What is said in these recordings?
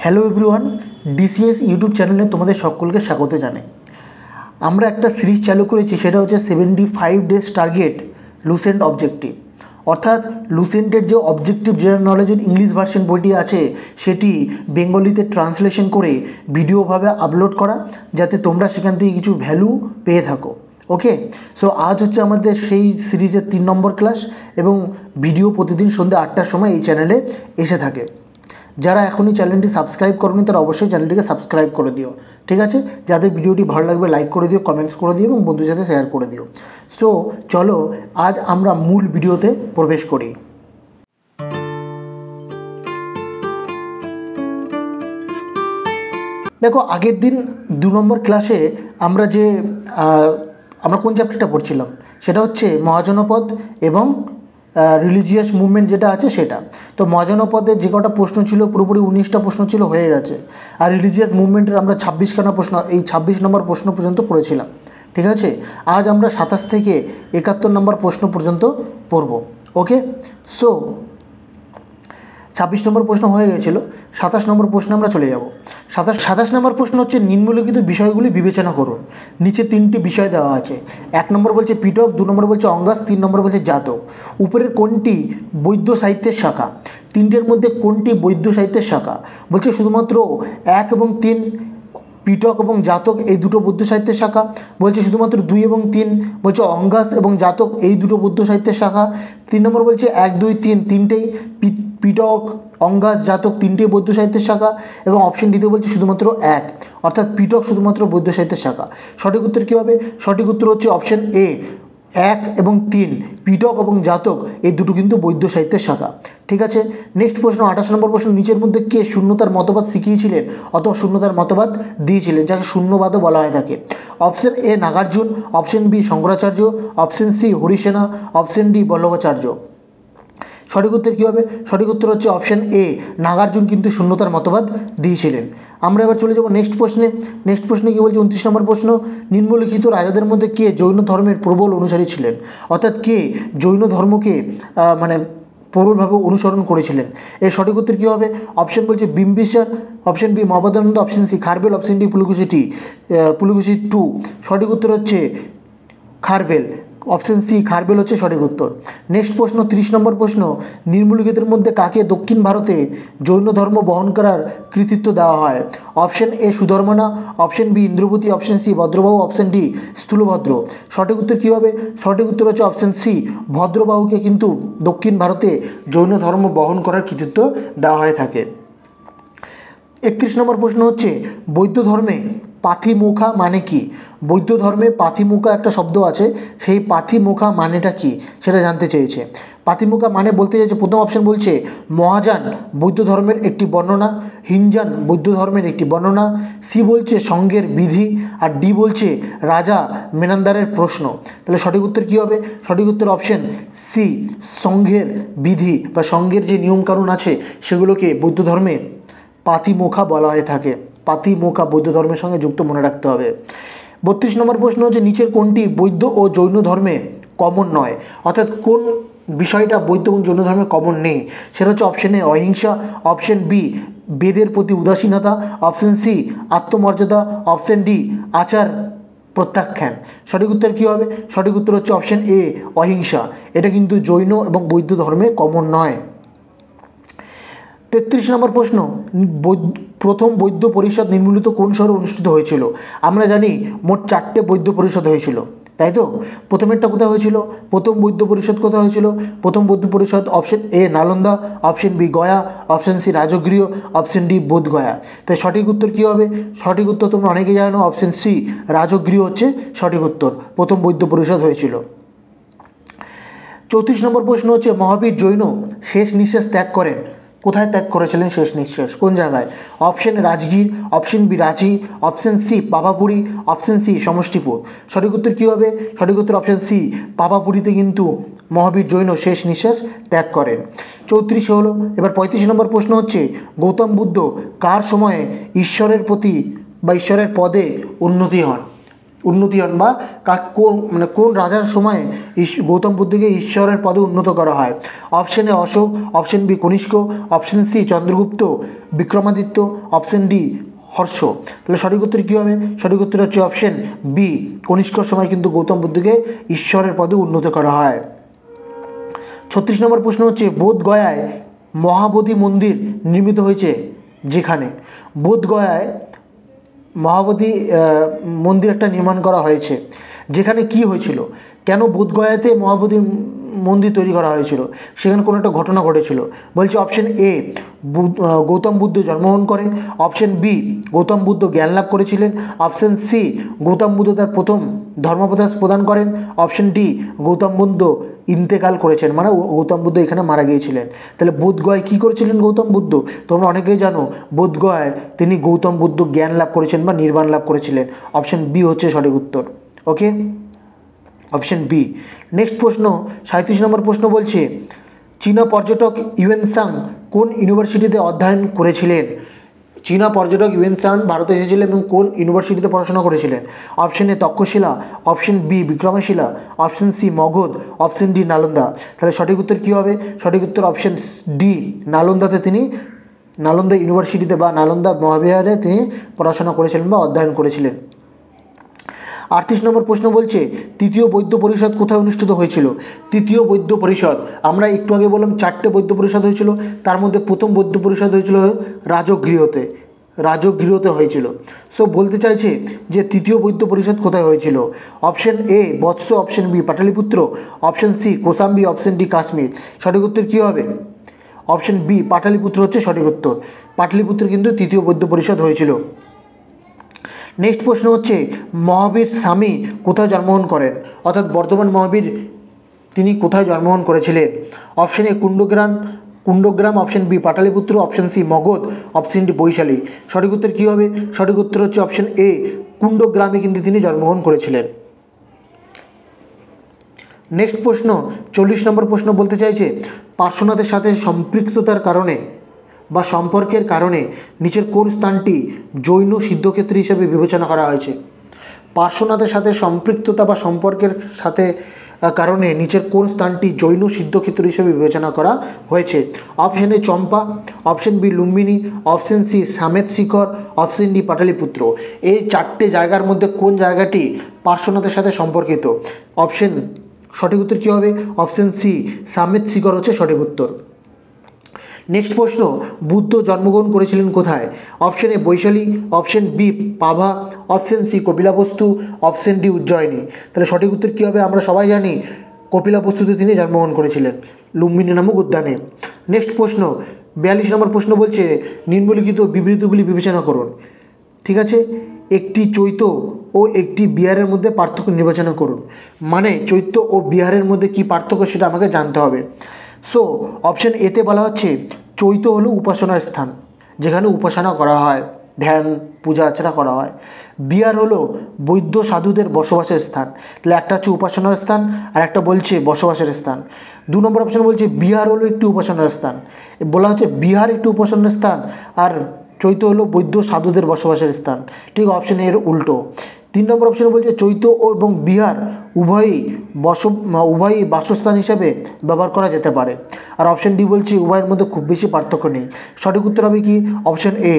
Hello everyone, DCs YouTube চ্যানেলে তোমাদের সকলকে স্বাগত জানাই। আমরা একটা সিরিজ চালু করেছি, সেটা হচ্ছে 75 ডেজ টার্গেট লুসেন্ট অবজেক্টিভ। অর্থাৎ লুসেন্টের যে অবজেক্টিভ জেনারেল নলেজের ইংলিশ ভার্সন বইটি আছে সেটি বেঙ্গলিতে ট্রান্সলেশন করে ভিডিওভাবে আপলোড করা, যাতে তোমরা সেখান থেকে কিছু ভ্যালু পেয়ে থাকো। ওকে, সো আজ হচ্ছে আমাদের সেই সিরিজের 3 নম্বর ক্লাস এবং ভিডিও প্রতিদিন সন্ধ্যে 8টার সময় এই চ্যানেলে এসে থাকে। যারা এখনই চ্যানেলটি সাবস্ক্রাইব করোনি তারা অবশ্যই চ্যানেলটিকে সাবস্ক্রাইব করে দিও, ঠিক আছে? যাদের ভিডিওটি ভালো লাগবে লাইক করে দিও, কমেন্টস করে দিও এবং বন্ধুদের সাথে শেয়ার করে দিও। সো চলো আজ আমরা মূল ভিডিওতে প্রবেশ করি। দেখো, আগের দিন 2 নম্বর ক্লাসে আমরা কোন চ্যাপ্টারটা পড়ছিলাম, সেটা হচ্ছে মহাজনপদ এবং রিলিজিয়াস মুভমেন্ট যেটা আছে সেটা। তো মহাজনপদের যে কটা প্রশ্ন ছিল পুরোপুরি 19টা প্রশ্ন ছিল, হয়ে গেছে। আর রিলিজিয়াস মুভমেন্টের আমরা 26খানা প্রশ্ন, এই 26 নম্বর প্রশ্ন পর্যন্ত পড়েছিলাম, ঠিক আছে? আজ আমরা 27 থেকে 71 নম্বর প্রশ্ন পর্যন্ত পড়ব। ওকে, সো 26 নম্বর প্রশ্ন হয়ে গেছিলো, 27 নম্বর প্রশ্নে আমরা চলে যাব। 27 নম্বর প্রশ্ন হচ্ছে নিম্নলিখিত বিষয়গুলি বিবেচনা করুন। নিচে 3টি বিষয় দেওয়া আছে। 1 নম্বর বলছে পিটক, 2 নম্বর বলছে অঙ্গাস, 3 নম্বর বলছে জাতক। উপরের কোনটি বৈদ্য সাহিত্যের শাখা? 3টের মধ্যে কোনটি বৈদ্য সাহিত্যের শাখা? বলছে শুধুমাত্র 1 এবং 3 পিটক এবং জাতক এই দুটো বৌদ্ধ সাহিত্যের শাখা। বলছে শুধুমাত্র 2 এবং 3 বলছে অঙ্গাস এবং জাতক এই দুটো বৌদ্ধ সাহিত্যের শাখা। 3 নম্বর বলছে 1, 2, 3 তিনটেই পিটক, অঙ্গাস, জাতক তিনটেই বৌদ্ধ সাহিত্যের শাখা। এবং অপশন ডিতে বলছে শুধুমাত্র 1, অর্থাৎ পিটক শুধুমাত্র বৌদ্ধ সাহিত্যের শাখা। সঠিক উত্তর কী হবে? সঠিক উত্তর হচ্ছে অপশন এ, 1 এবং 3 পিটক এবং জাতক এই দুটো কিন্তু বৌদ্ধ সাহিত্যের শাখা, ঠিক আছে? নেক্সট প্রশ্ন 28 নম্বর প্রশ্ন, নিচের মধ্যে কে শূন্যতার মতবাদ শিখিয়েছিলেন অথবা শূন্যতার মতবাদ দিয়েছিলেন, যাকে শূন্যবাদও বলা হয়ে থাকে? Option A Nagarjuna, option B Shankaracharya, option C Harisena, option D Vallabhacharya. সঠিক উত্তর কী হবে? সঠিক উত্তর হচ্ছে অপশন এ, নাগার্জুন কিন্তু শূন্যতার মতবাদ দিয়েছিলেন। আমরা এবার চলে যাব নেক্সট প্রশ্নে। নেক্সট প্রশ্নে কী বলছে? 29 নম্বর প্রশ্ন, নিম্নলিখিত রাজাদের মধ্যে কে জৈন ধর্মের প্রবল অনুসারী ছিলেন? অর্থাৎ কে জৈন ধর্মকে প্রবলভাবে অনুসরণ করেছিলেন? এর সঠিক উত্তর কী হবে? অপশন বলছে Bimbisara, option B Mahapadmananda, option C Kharavela, option D Pulakeshi 2। সঠিক উত্তর হচ্ছে খারবেল, অপশন সি খারবেল হচ্ছে সঠিক উত্তর। নেক্সট প্রশ্ন 30 নম্বর প্রশ্ন, নিম্নলিখিতের মধ্যে কাকে দক্ষিণ ভারতে জৈন ধর্ম বহন করার কৃতিত্ব দেওয়া হয়? Option A Sudharmana, option B Indrabhuti, option C Bhadrabahu, option D Sthulabhadra. সঠিক উত্তর কী হবে? সঠিক উত্তর হচ্ছে অপশন সি ভদ্রবাহুকে কিন্তু দক্ষিণ ভারতে জৈন ধর্ম বহন করার কৃতিত্ব দেওয়া হয়ে থাকে। 31 নম্বর প্রশ্ন হচ্ছে বৌদ্ধ ধর্মে পাথিমুখা মানে কি? বৌদ্ধ ধর্মে পাথিমুখা একটা শব্দ আছে, সেই পাথিমুখা মানেটা কি সেটা জানতে চেয়েছে। পাথিমুখা মানে বলতে চাইছে, প্রথম অপশন বলছে মহাযান বৌদ্ধ ধর্মের একটি বর্ণনা, হিনযান বৌদ্ধ ধর্মের একটি বর্ণনা, সি বলছে সঙ্ঘের বিধি, আর ডি বলছে রাজা মেনান্দারের প্রশ্ন। তাহলে সঠিক উত্তর কী হবে? সঠিক উত্তর অপশন সি সঙ্ঘের বিধি বা সঙ্ঘের যে নিয়মকানুন আছে সেগুলোকে বৌদ্ধ ধর্মে পাথিমুখা বলা হয়ে থাকে। পাথিমুখা বৌদ্ধ ধর্মের সঙ্গে যুক্ত, মনে রাখতে হবে। 32 নম্বর প্রশ্ন হচ্ছে নিচের কোনটি বৌদ্ধ ও জৈন ধর্মে কমন নয়? অর্থাৎ কোন বিষয়টা বৌদ্ধ এবং জৈন ধর্মে কমন নেই? সেটা হচ্ছে অপশন এ অহিংসা, অপশন বি বেদের প্রতি উদাসীনতা, অপশন সি আত্মমর্যাদা, অপশন ডি আচার প্রত্যাখ্যান। সঠিক উত্তর কী হবে? সঠিক উত্তর হচ্ছে অপশন এ অহিংসা। এটা কিন্তু জৈন এবং বৌদ্ধ ধর্মে কমন নয়। 33 নম্বর প্রশ্ন, প্রথম বৌদ্ধ পরিষদ নিম্নলিখিত কোন শহরে অনুষ্ঠিত হয়েছিল? আমরা জানি মোট 4টে বৌদ্ধ পরিষদ হয়েছিল, তাই তো? প্রথমেরটা কোথায় হয়েছিল? প্রথম বৌদ্ধ পরিষদ কোথায় হয়েছিল? প্রথম বৌদ্ধ পরিষদ option A Nalanda, option B Gaya, option C Rajgriha, option D Bodhgaya. তাই সঠিক উত্তর কী হবে? সঠিক উত্তর তোমরা অনেকেই জানো, অপশন সি রাজগৃহ হচ্ছে সঠিক উত্তর। প্রথম বৌদ্ধ পরিষদ হয়েছিল। 34 নম্বর প্রশ্ন হচ্ছে মহাবীর জৈন শেষ নিঃশ্বাস ত্যাগ করেন, কোথায় ত্যাগ করেছিলেন শেষ নিঃশ্বাস? কোন জায়গায়? Option Rajgir, option B Ranchi, option C Pavapuri, option C Samastipur. সঠিক উত্তর কী হবে? সঠিক উত্তর অপশন সি পাভাপুরিতে কিন্তু মহাবীর জৈন শেষ নিঃশ্বাস ত্যাগ করেন। 34 হলো। এবার 35 নম্বর প্রশ্ন হচ্ছে গৌতম বুদ্ধ কার সময়ে ঈশ্বরের প্রতি বা ঈশ্বরের পদে উন্নতি হন? উন্নতি হন বা কোন রাজার সময় গৌতম বুদ্ধকে ঈশ্বরের পদে উন্নত করা হয়? Option A Ashoka, option B Kanishka, option C Chandragupta, Vikramaditya, option D Harsha. তাহলে সঠিক উত্তর কী হবে? সঠিক উত্তর হচ্ছে অপশন বি, কনিষ্কর সময় কিন্তু গৌতম বুদ্ধকে ঈশ্বরের পদে উন্নত করা হয়। 36 নম্বর প্রশ্ন হচ্ছে বোধগয়ায় মহাবোধি মন্দির নির্মিত হয়েছে যেখানে? বোধগয়ায় মহাবোধি মন্দির একটা নির্মাণ করা হয়েছে, যেখানে কি হয়েছিল? কেন বোধগয়াতে মহাবোধি মন্দির তৈরি করা হয়েছিল? সেখানে কোনো একটা ঘটনা ঘটেছিল। বলছে অপশন এ গৌতম বুদ্ধ জন্মগ্রহণ করেন, অপশন বি গৌতম বুদ্ধ জ্ঞান লাভ করেছিলেন, অপশন সি গৌতম বুদ্ধ তার প্রথম ধর্মোপদেশ প্রদান করেন, অপশন ডি গৌতম বুদ্ধ ইন্তেকাল করেছেন, মানে গৌতম বুদ্ধ এখানে মারা গিয়েছিলেন। তাহলে বোধগয়ায় কী করেছিলেন গৌতম বুদ্ধ? তোমরা অনেকেই জানো বোধগয়ায় তিনি গৌতম বুদ্ধ জ্ঞান লাভ করেছেন বা নির্বাণ লাভ করেছিলেন। অপশন বি হচ্ছে সঠিক উত্তর। ওকে, অপশন বি। নেক্সট প্রশ্ন 37 নম্বর প্রশ্ন বলছে চীনা পর্যটক ইউয়েনসাং কোন ইউনিভার্সিটিতে অধ্যয়ন করেছিলেন? চীনা পর্যটক ইউয়েনসাং ভারতে এসেছিলেন এবং কোন ইউনিভার্সিটিতে পড়াশোনা করেছিলেন? Option A Takshashila, option B Vikramshila, option C Magadha, option D Nalanda. তাহলে সঠিক উত্তর কী হবে? সঠিক উত্তর অপশন ডি, নালন্দাতে তিনি নালন্দা ইউনিভার্সিটিতে বা নালন্দা মহাবিহারে তিনি পড়াশোনা করেছিলেন বা অধ্যয়ন করেছিলেন। 38 নম্বর প্রশ্ন বলছে তৃতীয় বৌদ্ধ পরিষদ কোথায় অনুষ্ঠিত হয়েছিল? তৃতীয় বৌদ্ধ পরিষদ, আমরা একটু আগে বললাম 4টে বৌদ্ধ পরিষদ হয়েছিল, তার মধ্যে প্রথম বৌদ্ধ পরিষদ হয়েছিল রাজগৃহতে হয়েছিল। সো বলতে চাইছে যে তৃতীয় বৌদ্ধ পরিষদ কোথায় হয়েছিল? Option A Vatsa, option B Pataliputra, option C Kosambi, option D Kashmir. সঠিক উত্তর কী হবে? অপশন বি পাটলিপুত্র হচ্ছে সঠিক উত্তর। পাটলিপুত্র কিন্তু তৃতীয় বৌদ্ধ পরিষদ হয়েছিল। নেক্সট প্রশ্ন হচ্ছে মহাবীর স্বামী কোথায় জন্মগ্রহণ করেন? অর্থাৎ বর্ধমান মহাবীর তিনি কোথায় জন্মগ্রহণ করেছিলেন? Option A Kundagrama, option B Pataliputra, option C Magadha, option D Vaishali. সঠিক উত্তর কী হবে? সঠিক উত্তর হচ্ছে অপশন এ কুণ্ডগ্রামে কিন্তু তিনি জন্মগ্রহণ করেছিলেন। নেক্সট প্রশ্ন 40 নম্বর প্রশ্ন বলতে চাইছে পার্শ্বনাথের সাথে সম্পৃক্ততার কারণে বা সম্পর্কের কারণে নিচের কোন স্থানটি জৈন সিদ্ধক্ষেত্র হিসেবে বিবেচনা করা হয়েছে? পার্শ্বনাথের সাথে সম্পৃক্ততা বা সম্পর্কের সাথে কারণে নিচের কোন স্থানটি জৈন সিদ্ধক্ষেত্র হিসেবে বিবেচনা করা হয়েছে? Option A Champa, option B Lumbini, option C Sammed Shikhar, option D Pataliputra. এই 4টে জায়গার মধ্যে কোন জায়গাটি পার্শ্বনাথের সাথে সম্পর্কিত? অপশন সঠিক উত্তর কী হবে? অপশন সি সামেত শিখর হচ্ছে সঠিক উত্তর। নেক্সট প্রশ্ন বুদ্ধ জন্মগ্রহণ করেছিলেন কোথায়? Option A Vaishali, option B Pava, option C Kapilavastu, option D Ujjayini. তাহলে সঠিক উত্তর কী হবে? আমরা সবাই জানি কপিলাবস্তুতে তিনি জন্মগ্রহণ করেছিলেন, লুম্বিনী নামক উদ্যানে। নেক্সট প্রশ্ন 42 নম্বর প্রশ্ন বলছে নিম্নলিখিত বিবৃতিগুলি বিবেচনা করুন। ঠিক আছে, একটি চৈত্য ও একটি বিহারের মধ্যে পার্থক্য নির্বাচনা করুন। মানে চৈত্য ও বিহারের মধ্যে কি পার্থক্য সেটা আমাকে জানতে হবে। সো অপশন এতে বলা হচ্ছে চৈত্য হলো উপাসনার স্থান, যেখানে উপাসনা করা হয়, ধ্যান পূজা আর্চনা করা হয়। বিহার হলো বৌদ্ধ সাধুদের বসবাসের স্থান। তাহলে একটা হচ্ছে উপাসনার স্থান আর একটা বলছে বসবাসের স্থান। 2 নম্বর অপশন বলছে বিহার হলো একটি উপাসনার স্থান, বলা হচ্ছে বিহার একটি উপাসনার স্থান আর চৈত্য হলো বৌদ্ধ সাধুদের বসবাসের স্থান। ঠিক অপশন এর উল্টো। 3 নম্বর অপশনে বলছে চৈত্য এবং বিহার উভয়ই বাসস্থান হিসাবে ব্যবহার করা যেতে পারে। আর অপশন ডি বলছে উভয়ের মধ্যে খুব বেশি পার্থক্য নেই। সঠিক উত্তর হবে কি? অপশন এ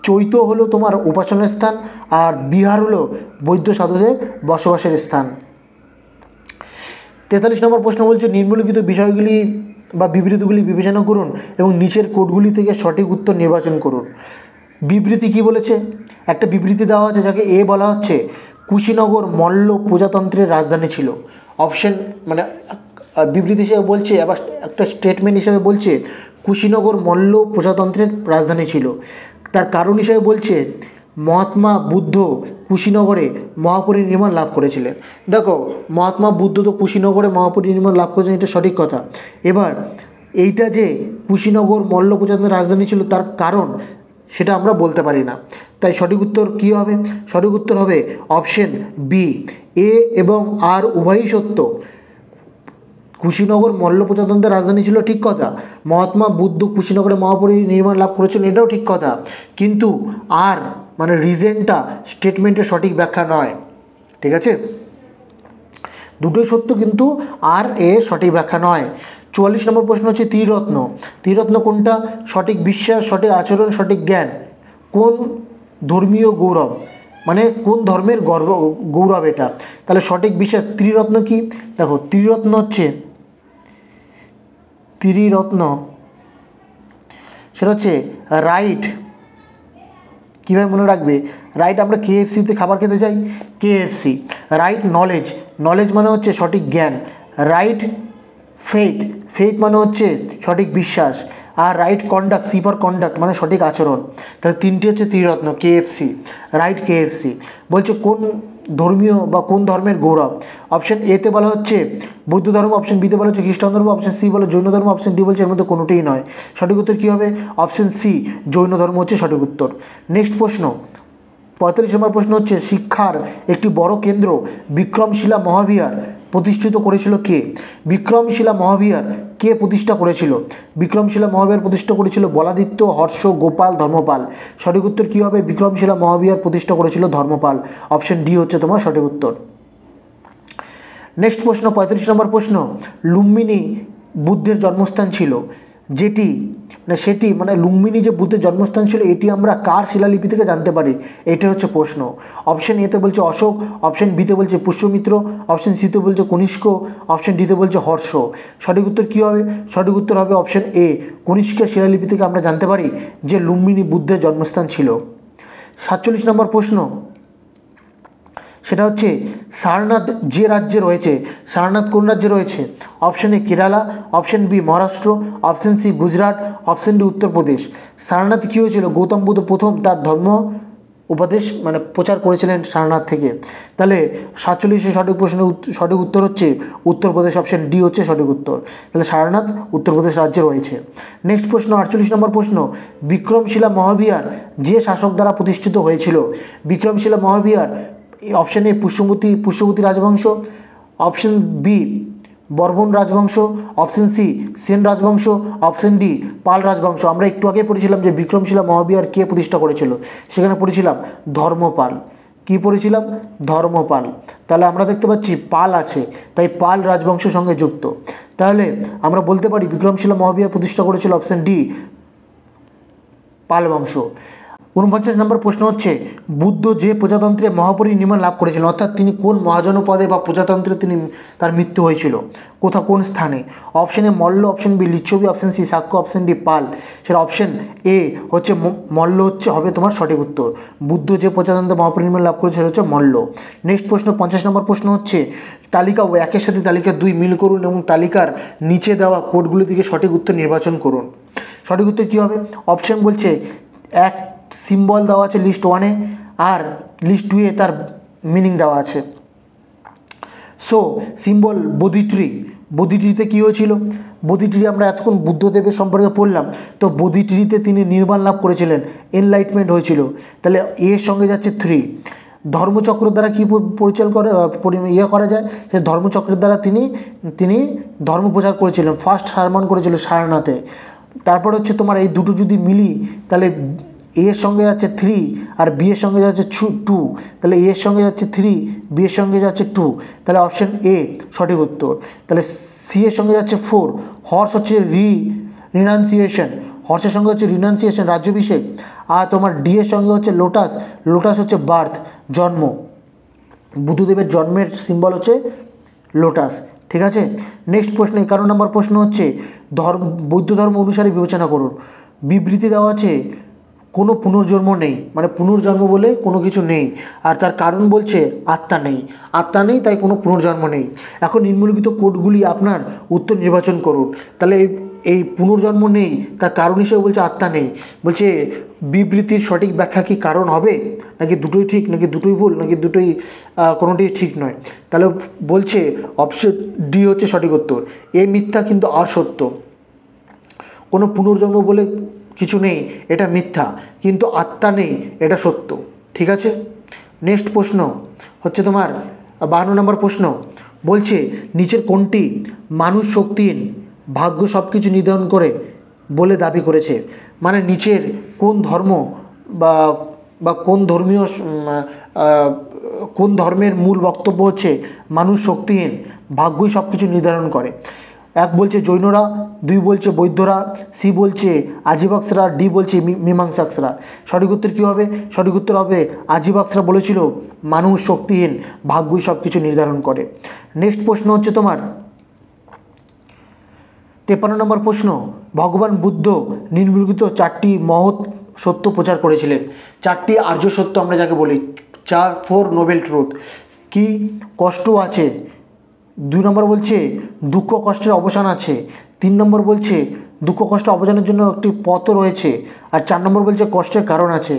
চৈত্য হলো তোমার উপাসনার স্থান আর বিহার হলো বৌদ্ধ সাধুদের বসবাসের স্থান। 43 নম্বর প্রশ্ন বলছে নিম্নলিখিত বিষয়গুলি বা বিবৃতিগুলি বিবেচনা করুন এবং নিচের কোডগুলি থেকে সঠিক উত্তর নির্বাচন করুন। বিবৃতি কি বলেছে? একটা বিবৃতি দেওয়া আছে যাকে এ বলা হচ্ছে কুশীনগর মল্ল প্রজাতন্ত্রের রাজধানী ছিল। অপশন মানে বিবৃতি হিসেবে বলছে, আবার একটা স্টেটমেন্ট হিসেবে বলছে কুশীনগর মল্ল প্রজাতন্ত্রের রাজধানী ছিল। তার কারণ হিসেবে বলছে মহাত্মা বুদ্ধ কুশীনগরে মহাপরিনির্বাণ লাভ করেছিলেন। দেখো মহাত্মা বুদ্ধ তো কুশীনগরে মহাপরিনির্বাণ লাভ করেছেন, এটা সঠিক কথা। এবার এইটা যে কুশীনগর মল্ল প্রজাতন্ত্রের রাজধানী ছিল তার কারণ সেটা আমরা বলতে পারি না। তাই সঠিক উত্তর কী হবে? সঠিক উত্তর হবে অপশন বি, এ এবং আর উভয়ই সত্য। কুশীনগর মল্ল প্রজাতন্ত্রের রাজধানী ছিল ঠিক কথা, মহাত্মা বুদ্ধ কুশীনগরে মহাপরিনির্বাণ লাভ করেছিলেন এটাও ঠিক কথা, কিন্তু আর মানে রিজনটা স্টেটমেন্টের সঠিক ব্যাখ্যা নয়। ঠিক আছে, দুটোই সত্য কিন্তু আর এ সঠিক ব্যাখ্যা নয়। 44 নম্বর প্রশ্ন হচ্ছে ত্রিরত্ন। ত্রিরত্ন কোনটা? সঠিক বিশ্বাস, সঠিক আচরণ, সঠিক জ্ঞান। কোন ধর্মীয় গৌরব, মানে কোন ধর্মের গৌরব এটা? তাহলে সঠিক বিশ্বাস। ত্রিরত্ন কি? দেখো ত্রিরত্ন হচ্ছে, ত্রিরত্ন সেটা হচ্ছে রাইট। কীভাবে মনে রাখবে? রাইট, আমরা KFC-তে খাবার খেতে যাই, KFC। রাইট নলেজ, নলেজ মানে হচ্ছে সঠিক জ্ঞান। রাইট ফেথ, ফেথ মানে হচ্ছে সঠিক বিশ্বাস। আর right conduct, C for conduct মানে সঠিক আচরণ। তাহলে তিনটি হচ্ছে ত্রিরত্ন, KFC, রাইট KFC। বলছে কোন ধর্মীয় বা কোন ধর্মের গৌরব? অপশন এতে বলা হচ্ছে বৌদ্ধ ধর্ম, অপশন বিতে বলা হচ্ছে খ্রিস্টান ধর্ম, অপশন সি বলে জৈন ধর্ম, অপশন ডি বলছে এর মধ্যে কোনোটাই নয়। সঠিক উত্তর কী হবে? অপশন সি, জৈন ধর্ম হচ্ছে সঠিক উত্তর। নেক্সট প্রশ্ন, 45 নম্বর প্রশ্ন হচ্ছে শিক্ষার একটি বড় কেন্দ্র বিক্রমশিলা মহাবিহার প্রতিষ্ঠিত করেছিল কে? বিক্রমশিলা মহাবিহার কে প্রতিষ্ঠা করেছিল? বিক্রমশিলা মহাবিহার প্রতিষ্ঠা করেছিল বলাদিত্য, হর্ষ, গোপাল, ধর্মপাল। সঠিক উত্তর কী হবে? বিক্রমশিলা মহাবিহার প্রতিষ্ঠা করেছিল ধর্মপাল। অপশন ডি হচ্ছে তোমার সঠিক উত্তর। নেক্সট প্রশ্ন, 35 নম্বর প্রশ্ন, লুম্বিনী বুদ্ধের জন্মস্থান ছিল যেটি, সেটি মানে লুম্বিনী যে বুদ্ধের জন্মস্থান ছিল এটি আমরা কার শিলালিপি থেকে জানতে পারি? এটা হচ্ছে প্রশ্ন। অপশন এতে বলছে অশোক, অপশন বিতে বলছে পুষ্যমিত্র, অপশন সিতে বলছে কনিষ্ক, অপশন ডিতে বলছে হর্ষ। সঠিক উত্তর কী হবে? সঠিক উত্তর হবে অপশন এ, কনিষ্কের শিলালিপি থেকে আমরা জানতে পারি যে লুম্বিনী বুদ্ধের জন্মস্থান ছিল। 47 নম্বর প্রশ্ন, সেটা হচ্ছে সারনাথ যে রাজ্যে রয়েছে, সারনাথ কোন রাজ্যে রয়েছে? Option A Kerala, option B Maharashtra, option C Gujarat, option D Uttar Pradesh. Sarnath কী হয়েছিল? গৌতম বুদ্ধ প্রথম তার ধর্ম উপদেশ মানে প্রচার করেছিলেন সারনাথ থেকে। তাহলে 47 সঠিক প্রশ্নের সঠিক উত্তর হচ্ছে উত্তরপ্রদেশ, অপশন ডি হচ্ছে সঠিক উত্তর। তাহলে সারনাথ উত্তরপ্রদেশ রাজ্যে রয়েছে। নেক্সট প্রশ্ন, 48 নম্বর প্রশ্ন, বিক্রমশিলা মহাবিহার যে শাসক দ্বারা প্রতিষ্ঠিত হয়েছিল? বিক্রমশিলা মহাবিহার অপশন এ পুষ্যবতী রাজবংশ, অপশন বি বর্মন রাজবংশ, অপশন সি সেন রাজবংশ, অপশন ডি পাল রাজবংশ। আমরা একটু আগে পড়েছিলাম যে বিক্রমশিলা মহাবিহার কে প্রতিষ্ঠা করেছিল, সেখানে পড়েছিলাম ধর্মপাল। কি পড়েছিলাম? ধর্মপাল। তাহলে আমরা দেখতে পাচ্ছি পাল আছে, তাই পাল রাজবংশের সঙ্গে যুক্ত। তাহলে আমরা বলতে পারি বিক্রমশিলা মহাবিহার প্রতিষ্ঠা করেছিল অপশন ডি, পাল বংশ। 49 নম্বর প্রশ্ন হচ্ছে বুদ্ধ যে প্রজাতন্ত্রে মহাপরিনির্বাণ লাভ করেছিলেন, অর্থাৎ তিনি কোন মহাজনপদে বা প্রজাতন্ত্রে তিনি তার মৃত্যু হয়েছিল, কোন স্থানে? Option A Malla, option B Lichchhavi, option C Shakya, option D Pala. সেটা অপশন এ হচ্ছে মল্ল হচ্ছে হবে তোমার সঠিক উত্তর। বুদ্ধ যে প্রজাতন্ত্রে মহাপরিনির্বাণ লাভ করেছে সেটা হচ্ছে মল্ল। নেক্সট প্রশ্ন, 50 নম্বর প্রশ্ন হচ্ছে তালিকা ও একের সাথে তালিকা 2 মিল করুন এবং তালিকার নিচে দেওয়া কোডগুলি থেকে সঠিক উত্তর নির্বাচন করুন। সঠিক উত্তর কী হবে? অপশন বলছে এক সিম্বল দেওয়া আছে লিস্ট 1-এ, আর লিস্ট 2-এ তার মিনিং দেওয়া আছে। সো সিম্বল বোধিট্রি, বোধিট্রিতে কী হয়েছিল? বোধিট্রি আমরা এতক্ষণ বুদ্ধদেবের সম্পর্কে পড়লাম, তো বোধিট্রিতে তিনি নির্বাণ লাভ করেছিলেন, এনলাইটমেন্ট হয়েছিল। তাহলে এর সঙ্গে যাচ্ছে 3। ধর্মচক্র দ্বারা কী পরিচালনা করা যায়? সে ধর্মচক্রের দ্বারা তিনি ধর্ম প্রচার করেছিলেন, ফার্স্ট সারমন করেছিল সারনাথে। তারপর হচ্ছে তোমার এই দুটো যদি মিলি তাহলে এ এর সঙ্গে যাচ্ছে 3 আর বি এর সঙ্গে যাচ্ছে 2, তাহলে এ এর সঙ্গে যাচ্ছে 3, বি এর সঙ্গে যাচ্ছে 2, তাহলে অপশন এ সঠিক উত্তর। তাহলে সি এর সঙ্গে যাচ্ছে 4, হর্স হচ্ছে রিনাউন্সিয়েশন, হর্সের সঙ্গে হচ্ছে রিনাউন্সিয়েশন রাজ্যাভিষেক। আর তোমার ডি এর সঙ্গে হচ্ছে লোটাস, লোটাস হচ্ছে বার্থ জন্ম, বুদ্ধদেবের জন্মের সিম্বল হচ্ছে লোটাস। ঠিক আছে। নেক্সট প্রশ্ন 51 নম্বর প্রশ্ন হচ্ছে বৌদ্ধ ধর্ম অনুসারে বিবেচনা করুন। বিবৃতি দেওয়া আছে কোনো পুনর্জন্ম নেই, মানে পুনর্জন্ম বলে কোনো কিছু নেই, আর তার কারণ বলছে আত্মা নেই, আত্মা নেই তাই কোনো পুনর্জন্ম নেই। এখন নিম্নলিখিত কোডগুলি আপনার উত্তর নির্বাচন করুন। তাহলে এই পুনর্জন্ম নেই তার কারণ হিসেবে বলছে আত্মা নেই, বলছে বিবৃতির সঠিক ব্যাখ্যা কি কারণ হবে, নাকি দুটোই ঠিক, নাকি দুটোই ভুল, নাকি দুটোই কোনোটাই ঠিক নয়? তাহলে বলছে অপশন ডি হচ্ছে সঠিক উত্তর। এ মিথ্যা কিন্তু আর সত্য, কোনো পুনর্জন্ম বলে কিছু নেই এটা মিথ্যা, কিন্তু আত্মা নেই এটা সত্য। ঠিক আছে। নেক্সট প্রশ্ন হচ্ছে তোমার 52 নম্বর প্রশ্ন, বলছে নিচের কোনটি মানুষ শক্তিহীন ভাগ্য সব কিছু নির্ধারণ করে বলে দাবি করেছে? মানে নিচের কোন ধর্ম বা কোন ধর্মীয় কোন ধর্মের মূল বক্তব্য হচ্ছে মানুষ শক্তিহীন, ভাগ্যই সব কিছু নির্ধারণ করে? এক বলছে জৈনরা, দুই বলছে বৌদ্ধরা, সি বলছে আজিবাক্সরা, ডি বলছে মীমাংসাকরা। সঠিক উত্তর কী হবে? সঠিক উত্তর হবে আজিবাক্সরা বলেছিল মানুষ শক্তিহীন, ভাগ্যই সব কিছু নির্ধারণ করে। নেক্সট প্রশ্ন হচ্ছে তোমার 53 নম্বর প্রশ্ন, ভগবান বুদ্ধ নিম্নলিখিত 4টি মহৎ সত্য প্রচার করেছিলেন। 4টি আর্য সত্য আমরা যাকে বলি, 4 নোবেল ট্রুথ। কি? কষ্ট আছে। 2 নম্বর বলছে দুঃখ কষ্টের অবসান আছে। 3 নম্বর বলছে দুঃখ কষ্ট অবসানের জন্য একটি পথ রয়েছে। আর 4 নম্বর বলছে কষ্টের কারণ আছে।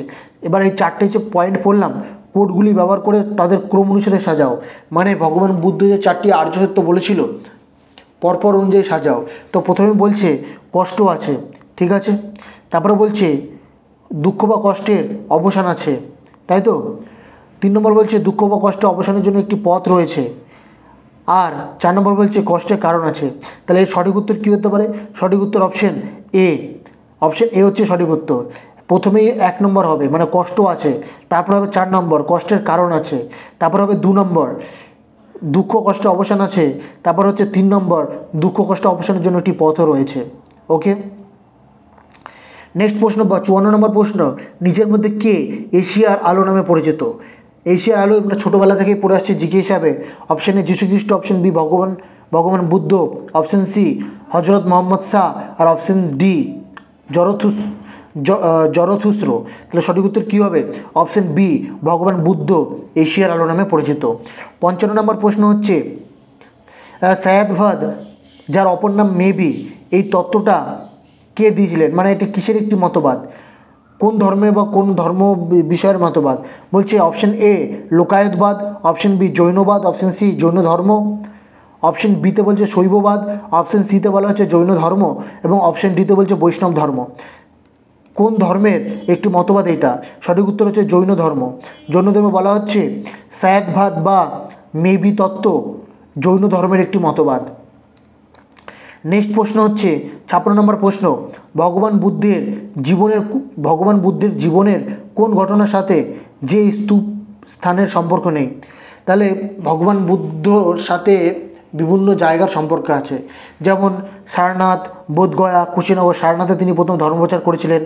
এবার এই 4টে যে পয়েন্ট পড়লাম, কোডগুলি ব্যবহার করে তাদের ক্রম অনুসারে সাজাও। মানে ভগবান বুদ্ধ যে 4টি আর্য সত্য বলেছিল পরপর অনুযায়ী সাজাও। তো প্রথমে বলছে কষ্ট আছে, ঠিক আছে। তারপরে বলছে দুঃখ বা কষ্টের অবসান আছে, তাই তো। 3 নম্বর বলছে দুঃখ বা কষ্ট অবসানের জন্য একটি পথ রয়েছে। আর 4 নম্বর বলছে কষ্টের কারণ আছে। তাহলে এর সঠিক উত্তর কী হতে পারে? সঠিক উত্তর অপশন এ। অপশন এ হচ্ছে সঠিক উত্তর। প্রথমেই 1 নম্বর হবে, মানে কষ্ট আছে। তারপর হবে 4 নম্বর কষ্টের কারণ আছে। তারপর হবে 2 নম্বর দুঃখ কষ্ট অবসান আছে। তারপর হচ্ছে 3 নম্বর দুঃখ কষ্ট অবসানের জন্য একটি পথও রয়েছে। ওকে, নেক্সট প্রশ্ন বা 54 নম্বর প্রশ্ন, নিজের মধ্যে কে এশিয়ার আলো নামে পরিচিত? এশিয়ার আলো আমরা ছোটোবেলা থেকেই পড়ে আসছি জিকে হিসাবে। অপশন এ যীশুখ্রিস্ট, অপশন বি ভগবান বুদ্ধ, অপশন সি হজরত মোহাম্মদ শাহ, আর অপশন ডি জরথুস্ত্র। তাহলে সঠিক উত্তর কী হবে? অপশন বি ভগবান বুদ্ধ এশিয়ার আলো নামে পরিচিত। 55 নম্বর প্রশ্ন হচ্ছে সায়াদভাদ, যার অপর নাম মেবি, এই তত্ত্বটা কে দিয়েছিলেন? মানে এটি কিসের একটি মতবাদ? কোন ধর্মের বা কোন ধর্ম বিষয়ের মতবাদ? বলছে অপশন এ লোকায়তবাদ, অপশন বি জৈনবাদ, অপশন সি জৈন ধর্ম, অপশন বিতে বলছে শৈববাদ, অপশন সিতে বলা হচ্ছে জৈন ধর্ম, এবং অপশন ডিতে বলছে বৈষ্ণব ধর্ম। কোন ধর্মের একটি মতবাদ এটা? সঠিক উত্তর হচ্ছে জৈন ধর্ম। জৈন ধর্ম বলা হচ্ছে সায়াদভাদ বা মেবি তত্ত্ব জৈন ধর্মের একটি মতবাদ। নেক্সট প্রশ্ন হচ্ছে 56 নম্বর প্রশ্ন, ভগবান বুদ্ধের জীবনের কোন ঘটনার সাথে যে স্তূপ স্থানের সম্পর্ক নেই? তাহলে ভগবান বুদ্ধর সাথে বিভিন্ন জায়গার সম্পর্ক আছে, যেমন সারনাথ, বোধগয়া, কুশীনগর। সারনাথে তিনি প্রথম ধর্মপ্রচার করেছিলেন,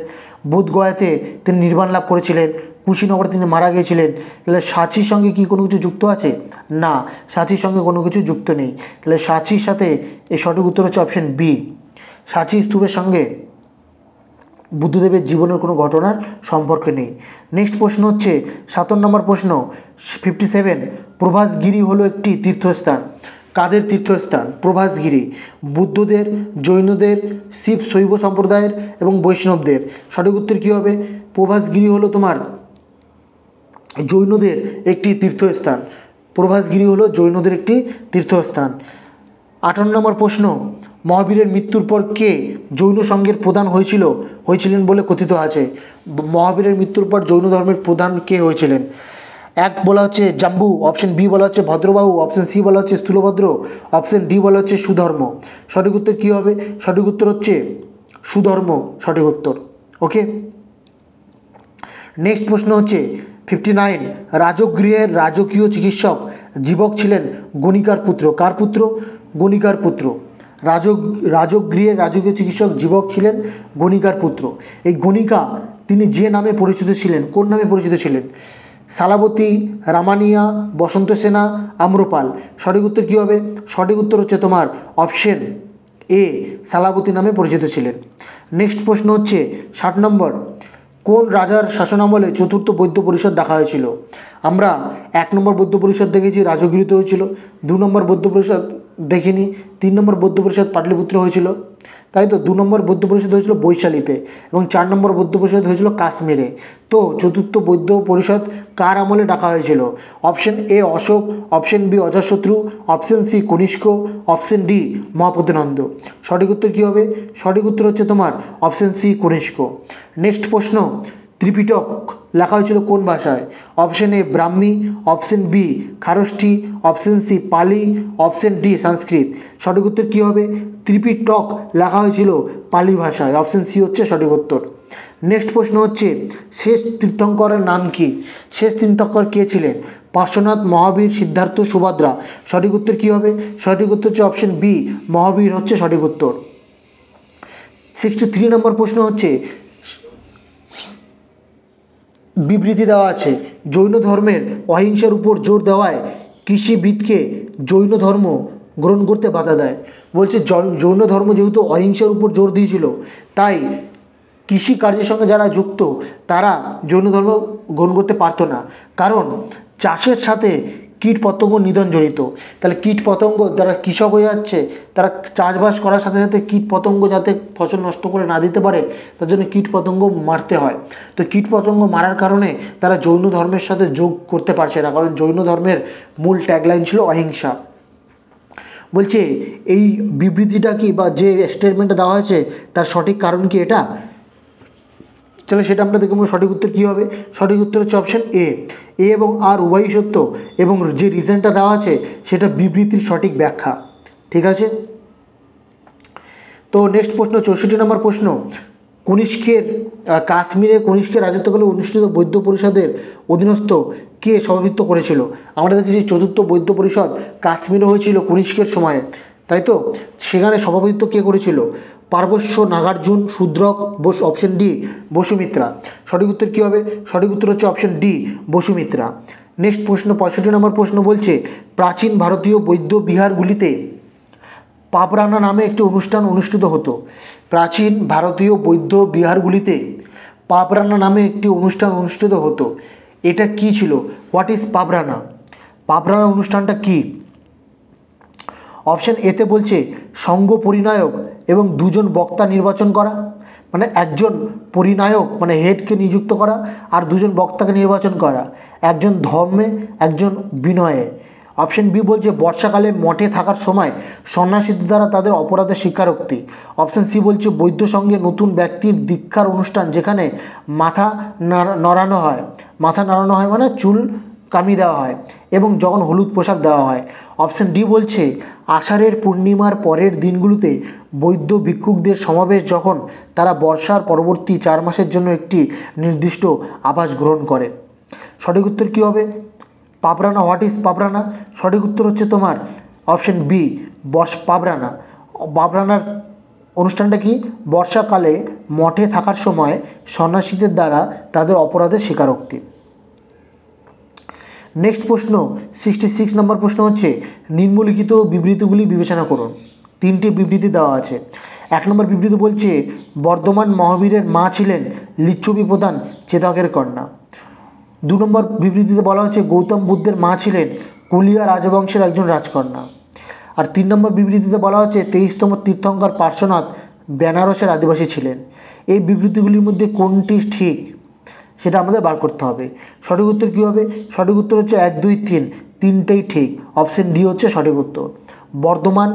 বোধগয়াতে তিনি নির্বাণ লাভ করেছিলেন, কুশীনগরে তিনি মারা গিয়েছিলেন। তাহলে সাঁচির সঙ্গে কি কোনো কিছু যুক্ত আছে? না, সাঁচির সঙ্গে কোনো কিছু যুক্ত নেই। তাহলে সাঁচির সাথে এই সঠিক উত্তর হচ্ছে অপশন বি। সাঁচি স্তূপের সঙ্গে বুদ্ধদেবের জীবনের কোনো ঘটনার সম্পর্ক নেই। নেক্সট প্রশ্ন হচ্ছে 57 নম্বর প্রশ্ন 57, প্রভাসগিরি হলো একটি তীর্থস্থান। কাদের তীর্থস্থান? প্রভাসগিরি বুদ্ধদের, জৈনদের, শিব শৈব সম্প্রদায়ের এবং বৈষ্ণবদের। সঠিক উত্তর কী হবে? প্রভাসগিরি হলো তোমার জৈনদের একটি তীর্থস্থান। প্রভাসগিরি হলো জৈনদের একটি তীর্থস্থান। 58 নম্বর প্রশ্ন, মহাবীরের মৃত্যুর পর কে জৈন সংঘের প্রধান হয়েছিলেন বলে কথিত আছে? মহাবীরের মৃত্যুর পর জৈন ধর্মের প্রধান কে হয়েছিলেন? এক বলা হচ্ছে জাম্বু, অপশন বি বলা হচ্ছে ভদ্রবাহু, অপশন সি বলা হচ্ছে স্থূলভদ্র, অপশন ডি বলা হচ্ছে সুধর্ম। সঠিক উত্তর কী হবে? সঠিক উত্তর হচ্ছে সুধর্ম সঠিক উত্তর। ওকে, নেক্সট প্রশ্ন হচ্ছে 59, রাজগৃহের রাজকীয় চিকিৎসক জীবক ছিলেন গণিকার পুত্র। কার পুত্র? গণিকার পুত্র। রাজগৃহের রাজকীয় চিকিৎসক জীবক ছিলেন গণিকার পুত্র। এই গণিকা তিনি যে নামে পরিচিত ছিলেন, কোন নামে পরিচিত ছিলেন? সালাবতী, রামানিয়া, বসন্ত সেনা, আম্রপাল। সঠিক উত্তর কী হবে? সঠিক উত্তর হচ্ছে তোমার অপশন এ, সালাবতী নামে পরিচিত ছিলেন। নেক্সট প্রশ্ন হচ্ছে 60 নম্বর, কোন রাজার শাসনামলে চতুর্থ বৌদ্ধ পরিষদ দেখা হয়েছিল? আমরা 1 নম্বর বৌদ্ধ পরিষদ দেখেছি, রাজগৃহীতে হয়েছিল। 2 নম্বর বৌদ্ধ পরিষদ দেখিনি। 3 নম্বর বৌদ্ধ পরিষদ পাটলিপুত্র হয়েছিল, তাই তো। 2 নম্বর বৌদ্ধ পরিষদ হয়েছিল বৈশালীতে, এবং 4 নম্বর বৌদ্ধ পরিষদ হয়েছিল কাশ্মীরে। তো চতুর্থ বৌদ্ধ পরিষদ কার আমলে ডাকা হয়েছিল? Option A Ashoka, option B Ajatashatru, option C Kanishka, option D Mahapadmananda. সঠিক উত্তর কী হবে? সঠিক উত্তর হচ্ছে তোমার অপশন সি কনিষ্ক। নেক্সট প্রশ্ন, ত্রিপিটক লেখা হয়েছিল কোন ভাষায়? Option A Brahmi, option B Kharosthi, option C Pali, option D Sanskrit. সঠিক উত্তর কী হবে? ত্রিপিটক লেখা হয়েছিল পালি ভাষায়, অপশন সি হচ্ছে সঠিক উত্তর। নেক্সট প্রশ্ন হচ্ছে শেষ তীর্থঙ্করের নাম কি? শেষ তীর্থঙ্কর কে ছিলেন? পার্শ্বনাথ, মহাবীর, সিদ্ধার্থ, সুভদ্রা। সঠিক উত্তর কী হবে? সঠিক উত্তর হচ্ছে অপশন বি, মহাবীর হচ্ছে সঠিক উত্তর। 63 নম্বর প্রশ্ন হচ্ছে, বিবৃতি দেওয়া আছে জৈন ধর্মের অহিংসার উপর জোর দেওয়ায় কৃষিবিদকে জৈন ধর্ম গ্রহণ করতে বাধা দেয়। বলছে জৈন ধর্ম যেহেতু অহিংসার উপর জোর দিয়েছিল, তাই কৃষি কার্যের সঙ্গে যারা যুক্ত তারা জৈন ধর্ম গ্রহণ করতে পারতো না, কারণ চাষের সাথে কীট পতঙ্গ নিধন জড়িত। তাহলে কীট পতঙ্গ, যারা কৃষক হয়ে যাচ্ছে তারা চাষবাস করার সাথে সাথে কীট পতঙ্গ যাতে ফসল নষ্ট করে না দিতে পারে তার জন্য কীট পতঙ্গ মারতে হয়। তো কীট পতঙ্গ মারার কারণে তারা জৈন ধর্মের সাথে যোগ করতে পারছে না, কারণ জৈন ধর্মের মূল ট্যাগলাইন ছিল অহিংসা। বলছে এই বিবৃতিটা কি বা যে স্টেটমেন্টটা দেওয়া হয়েছে তার সঠিক কারণ কি এটা? চলো সেটা আমরা দেখব। সঠিক উত্তর কী হবে? সঠিক উত্তর হচ্ছে অপশন এ এবং আর উভয়ই সত্য, এবং যে রিজনটা দেওয়া আছে সেটা বিবৃতির সঠিক ব্যাখ্যা। ঠিক আছে, তো নেক্সট প্রশ্ন 64 নম্বর প্রশ্ন, কাশ্মীরে কনিষ্কের রাজত্বকালে অনুষ্ঠিত বৌদ্ধ পরিষদের অধীনস্থ কে সভাপতিত্ব করেছিল? আমরা দেখেছি চতুর্থ বৌদ্ধ পরিষদ কাশ্মীরে হয়েছিল কনিষ্কের সময়ে, তাই তো? সেখানে সভাপতিত্ব কে করেছিল? পার্বশ্য, নাগার্জুন, শূদ্রক, অপশন ডি বসুমিত্রা। সঠিক উত্তর কী হবে? সঠিক উত্তর হচ্ছে অপশন ডি বসুমিত্রা। নেক্সট প্রশ্ন 65 নম্বর প্রশ্ন বলছে, প্রাচীন ভারতীয় বৌদ্ধ বিহারগুলিতে পাবরানা নামে একটি অনুষ্ঠান অনুষ্ঠিত হতো। প্রাচীন ভারতীয় বৌদ্ধ বিহারগুলিতে পাবরানা নামে একটি অনুষ্ঠান অনুষ্ঠিত হতো, এটা কি ছিল? What is পাবরানা? পাবরানা অনুষ্ঠানটা কি? অপশন এতে বলছে সঙ্ঘ পরিনায়ক এবং দুজন বক্তা নির্বাচন করা, মানে একজন পরিনায়ক মানে হেডকে নিযুক্ত করা আর দুজন বক্তাকে নির্বাচন করা, একজন ধর্মে একজন বিনয়ে। অপশন বি বলছে বর্ষাকালে মঠে থাকার সময় সন্ন্যাসীদের দ্বারা তাদের অপরাধের স্বীকারোক্তি। অপশন সি বলছে বৌদ্ধ সঙ্গে নতুন ব্যক্তির দীক্ষার অনুষ্ঠান, যেখানে মাথা নাড়ানো হয়, মানে চুল কামিয়ে দেওয়া হয় এবং যখন হলুদ পোশাক দেওয়া হয়। অপশন ডি বলছে আষাঢ়ের পূর্ণিমার পরের দিনগুলোতে বৌদ্ধ ভিক্ষুকদের সমাবেশ, যখন তারা বর্ষার পরবর্তী 4 মাসের জন্য একটি নির্দিষ্ট আবাস গ্রহণ করে। সঠিক উত্তর কী হবে? পাবরানা। What is Pavarana? সঠিক উত্তর হচ্ছে তোমার অপশন বি পাবরানা। পাবরানার অনুষ্ঠানটা কি? বর্ষাকালে মঠে থাকার সময় সন্ন্যাসীদের দ্বারা তাদের অপরাধের স্বীকারোক্তি। নেক্সট প্রশ্ন 66 নম্বর প্রশ্ন হচ্ছে, নিম্নলিখিত বিবৃতিগুলি বিবেচনা করুন। 3টি বিবৃতি দেওয়া আছে। 1 নম্বর বিবৃতি বলছে বর্ধমান মহাবীরের মা ছিলেন লিচ্ছবি প্রধান চেতকের কন্যা। 2 নম্বর বিবৃতিতে বলা হচ্ছে গৌতম বুদ্ধের মা ছিলেন কুলিয়া রাজবংশের একজন রাজকন্যা। আর 3 নম্বর বিবৃতিতে বলা হচ্ছে 23তম তীর্থঙ্কর পার্শ্বনাথ বেনারসের আদিবাসী ছিলেন। এই বিবৃতিগুলির মধ্যে কোনটি ঠিক সেটা আমাদের বার করতে হবে। সঠিক উত্তর কী হবে? সঠিক উত্তর হচ্ছে 1, 2, 3 তিনটেই ঠিক। অপশন ডি হচ্ছে সঠিক উত্তর। বর্ধমান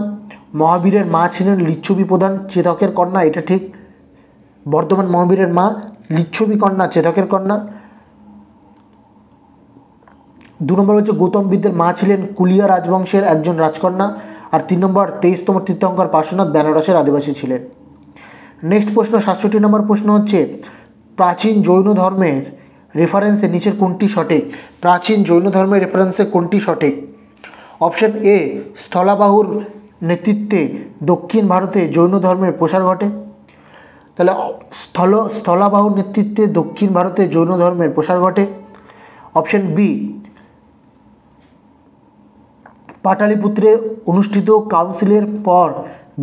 মহাবীরের মা ছিলেন লিচ্ছবি প্রধান চেতকের কন্যা, এটা ঠিক। বর্ধমান মহাবীরের মা লিচ্ছবি কন্যা, চেতকের কন্যা। 2 নম্বর হচ্ছে গৌতম বুদ্ধের মা ছিলেন কুলিয়া রাজবংশের একজন রাজকন্যা। আর 3 নম্বর 23তম তীর্থঙ্কর পার্শ্বনাথ বেনারসের আদিবাসী ছিলেন। নেক্সট প্রশ্ন 67 নম্বর প্রশ্ন হচ্ছে প্রাচীন জৈন ধর্মের রেফারেন্সে নিচের কোনটি সঠিক? প্রাচীন জৈন ধর্মের রেফারেন্সে কোনটি সঠিক? অপশন এ স্থলাবাহুর নেতৃত্বে দক্ষিণ ভারতে জৈন ধর্মের প্রসার ঘটে। তাহলে স্থলাবাহুর নেতৃত্বে দক্ষিণ ভারতে জৈন ধর্মের প্রসার ঘটে। অপশন বি পাটালিপুত্রে অনুষ্ঠিত কাউন্সিলের পর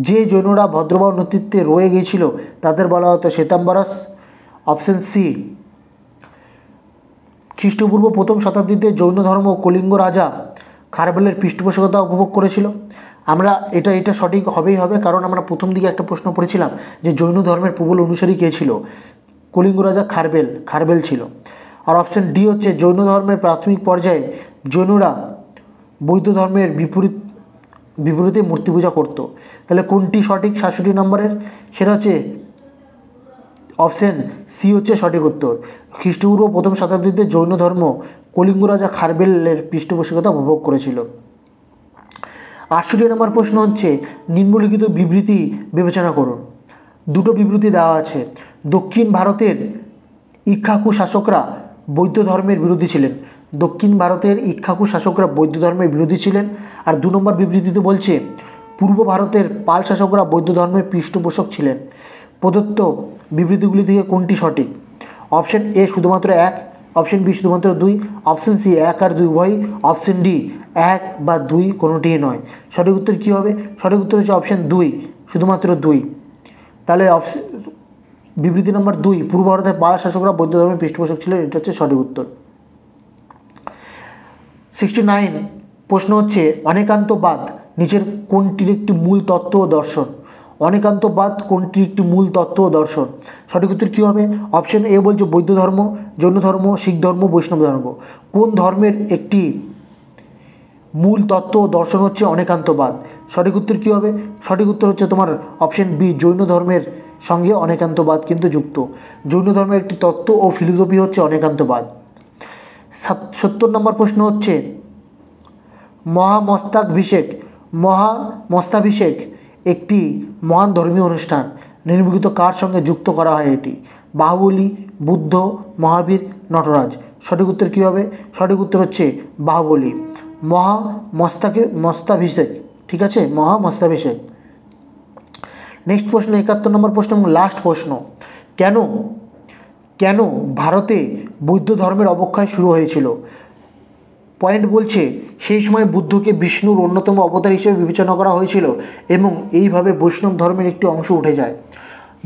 যে জৈনরা ভদ্রবাহুর নেতৃত্বে রয়ে গিয়েছিল তাদের বলা হতো শ্বেতাম্বরস। অপশন সি খ্রিস্টপূর্ব 1ম শতাব্দীতে জৈন ধর্ম কলিঙ্গ রাজা খারবেলের পৃষ্ঠপোষকতা উপভোগ করেছিল। আমরা এটা সঠিক হবেই হবে, কারণ আমরা প্রথম দিকে একটা প্রশ্ন পড়েছিলাম যে জৈন ধর্মের প্রবল অনুসারী কে ছিল? কলিঙ্গ রাজা খারবেল ছিল। আর অপশন ডি হচ্ছে জৈন ধর্মের প্রাথমিক পর্যায়ে জৈনরা বৌদ্ধ ধর্মের বিপরীতে মূর্তি পূজা করত। তাহলে কোনটি সঠিক 67 নম্বরের? সেটা হচ্ছে অপশন সি হচ্ছে সঠিক উত্তর। খ্রিস্টপূর্ব 1ম শতাব্দীতে জৈন ধর্ম কলিঙ্গ রাজা খারবেলের পৃষ্ঠপোষকতা উপভোগ করেছিল। 68 নম্বর প্রশ্ন হচ্ছে নিম্নলিখিত বিবৃতি বিবেচনা করুন। 2টো বিবৃতি দেওয়া আছে। দক্ষিণ ভারতের ইক্ষ্বাকু শাসকরা বৌদ্ধ ধর্মের বিরোধী ছিলেন। দক্ষিণ ভারতের ইক্ষ্বাকু শাসকরা বৌদ্ধ ধর্মের বিরোধী ছিলেন। আর 2 নম্বর বিবৃতিতে বলছে পূর্ব ভারতের পাল শাসকরা বৌদ্ধ ধর্মের পৃষ্ঠপোষক ছিলেন। প্রদত্ত বিবৃতিগুলি থেকে কোনটি সঠিক? অপশন এ শুধুমাত্র 1, অপশন বি শুধুমাত্র 2, অপশন সি 1 আর 2 উভয়ই, অপশন ডি 1 বা 2 কোনোটিই নয়। সঠিক উত্তর কী হবে? সঠিক উত্তর হচ্ছে অপশন 2, শুধুমাত্র 2। তাহলে বিবৃতি নম্বর 2, পূর্ব ভারতের পাল শাসকরা বৌদ্ধ ধর্মের পৃষ্ঠপোষক ছিলেন, এটা হচ্ছে সঠিক উত্তর। 69 প্রশ্ন হচ্ছে অনেকান্তবাদ নিচের কোনটির একটি মূল তত্ত্ব ও দর্শন? অনেকান্তবাদ কোনটির একটি মূল তত্ত্ব ও দর্শন? সঠিক উত্তর কী হবে? অপশন এ বলছে বৌদ্ধ ধর্ম, জৈন ধর্ম, শিখ ধর্ম, বৈষ্ণব ধর্ম। কোন ধর্মের একটি মূল তত্ত্ব ও দর্শন হচ্ছে অনেকান্তবাদ? সঠিক উত্তর কী হবে? সঠিক উত্তর হচ্ছে তোমার অপশন বি, জৈন ধর্মের সঙ্গে অনেকান্তবাদ কিন্তু যুক্ত। জৈন ধর্মের একটি তত্ত্ব ও ফিলোসফি হচ্ছে অনেকান্তবাদ। 70 নম্বর প্রশ্ন হচ্ছে মহামস্তাভিষেক একটি মহান ধর্মীয় অনুষ্ঠান, নিম্নলিখিত কার সঙ্গে যুক্ত করা হয় এটি? বাহুবলী, বুদ্ধ, মহাবীর, নটরাজ। সঠিক উত্তর কী হবে? সঠিক উত্তর হচ্ছে বাহুবলী, মহামস্তাভিষেক। ঠিক আছে, মহামস্তাভিষেক। নেক্সট প্রশ্ন 71 নম্বর প্রশ্ন এবং লাস্ট প্রশ্ন, কেন ভারতে বৌদ্ধ ধর্মের অবক্ষয় শুরু হয়েছিল? পয়েন্ট বলছে সেই সময় বুদ্ধকে বিষ্ণুর অন্যতম অবতার হিসেবে বিবেচনা করা হয়েছিল এবং এইভাবে বৈষ্ণব ধর্মের একটি অংশ উঠে যায়।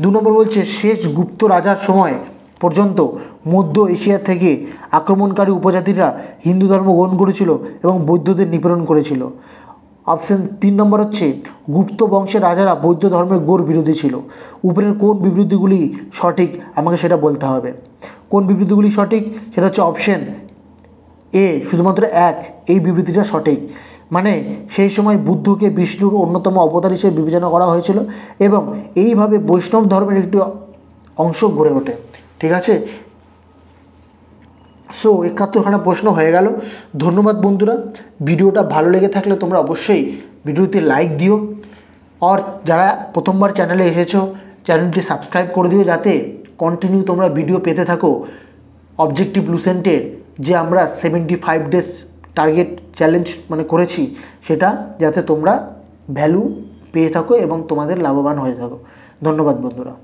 2 নম্বর বলছে শেষ গুপ্ত রাজার সময় পর্যন্ত মধ্য এশিয়া থেকে আক্রমণকারী উপজাতিরা হিন্দু ধর্ম গ্রহণ করেছিল এবং বৌদ্ধদের নিপীড়ন করেছিল। অপশন 3 নম্বর হচ্ছে গুপ্ত বংশের রাজারা বৌদ্ধ ধর্মের ঘোর বিরোধী ছিল। উপরের কোন বিবৃতিগুলি সঠিক আমাকে সেটা বলতে হবে। কোন বিবৃতিগুলি সঠিক? সেটা হচ্ছে অপশন এ শুধুমাত্র 1, এই বিবৃতিটা সঠিক। মানে সেই সময় বুদ্ধকে বিষ্ণুর অন্যতম অবতার হিসেবে বিবেচনা করা হয়েছিল এবং এইভাবে বৈষ্ণব ধর্মের একটি অংশ গড়ে ওঠে। ঠিক আছে, সো 71খানা প্রশ্ন হয়ে গেল। ধন্যবাদ বন্ধুরা। ভিডিওটা ভালো লেগে থাকলে তোমরা অবশ্যই ভিডিওতে লাইক দিও, আর যারা প্রথমবার চ্যানেলে এসেছো চ্যানেলটি সাবস্ক্রাইব করে দিও, যাতে কন্টিনিউ তোমরা ভিডিও পেতে থাকো অবজেক্টিভ লুসেন্টের যে আমরা 75 ডেজ টার্গেট চ্যালেঞ্জ করেছি, সেটা যাতে তোমরা ভ্যালু পেয়ে থাকো এবং তোমাদের লাভবান হয়ে থাকো। ধন্যবাদ বন্ধুরা।